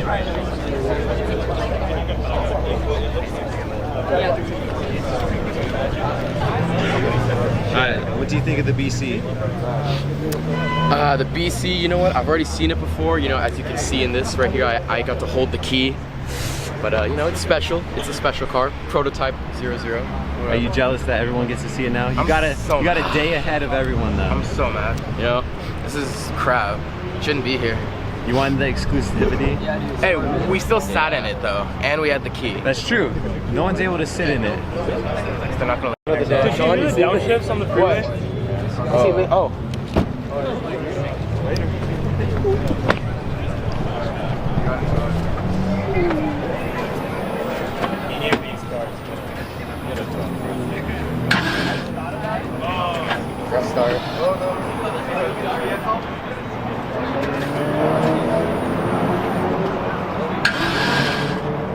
What do you think of the BC? The BC, you know what? I've already seen it before. You know, as you can see in this right here, I got to hold the key. But you know, it's special. It's a special car. Prototype 00. Are you jealous that everyone gets to see it now? You got a day ahead of everyone though. I'm so mad. You know, this is crap. Shouldn't be here. You wanted the exclusivity? Hey, we still sat in it though, and we had the key. That's true. No one's able to sit in it. They're not gonna. Did you do the downshifts on the freeway? Oh. Press start.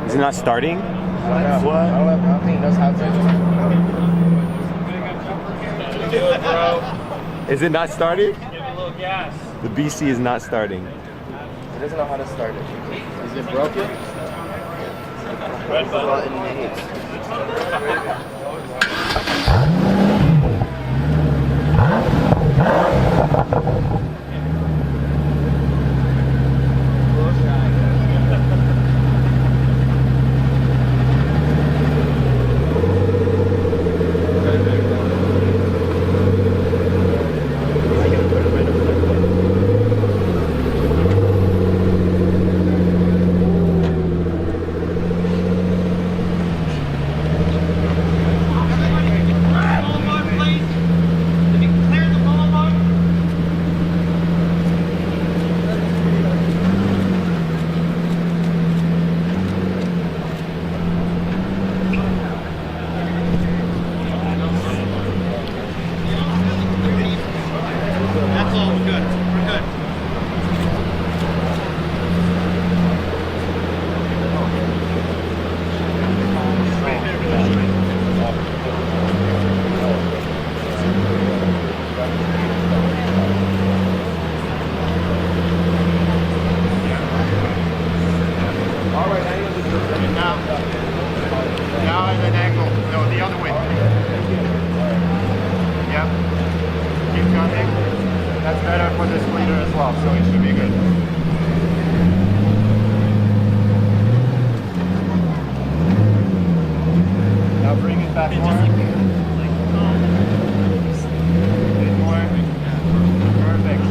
Is it not starting? What? I don't think he knows how to. Is it not starting? Give it a little gas. The BC is not starting. He doesn't know how to start it. Is it broken? Red button. Now at an angle. No, the other way. Yep. Keep going. That's better for this leader as well, so it should be good. Now bring it back more. Perfect.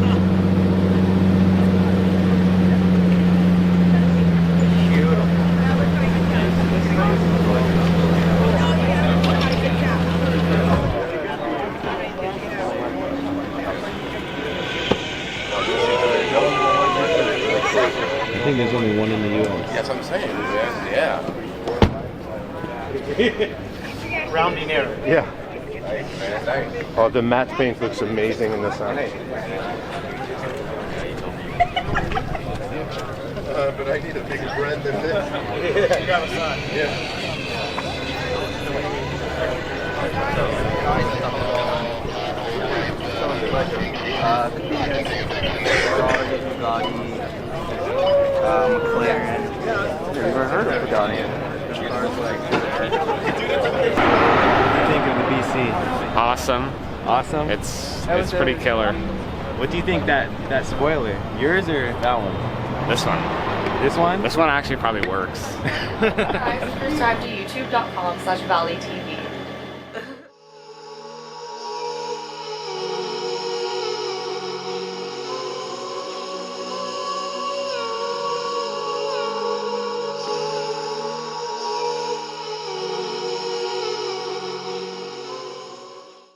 I think there's only one in the US. That's what I'm saying. Yeah. Rounding error. Yeah. Oh, the matte paint looks amazing in the sun. But I need a bigger brand than this. You got a sun. Yeah. Pagani, McLaren. I've never heard of Pagani. What do you think of the BC? Awesome. Awesome? It's pretty killer. What do you think that spoiler? Yours or that one? This one. This one? This one actually probably works. Subscribe to youtube.com/ValleyTV.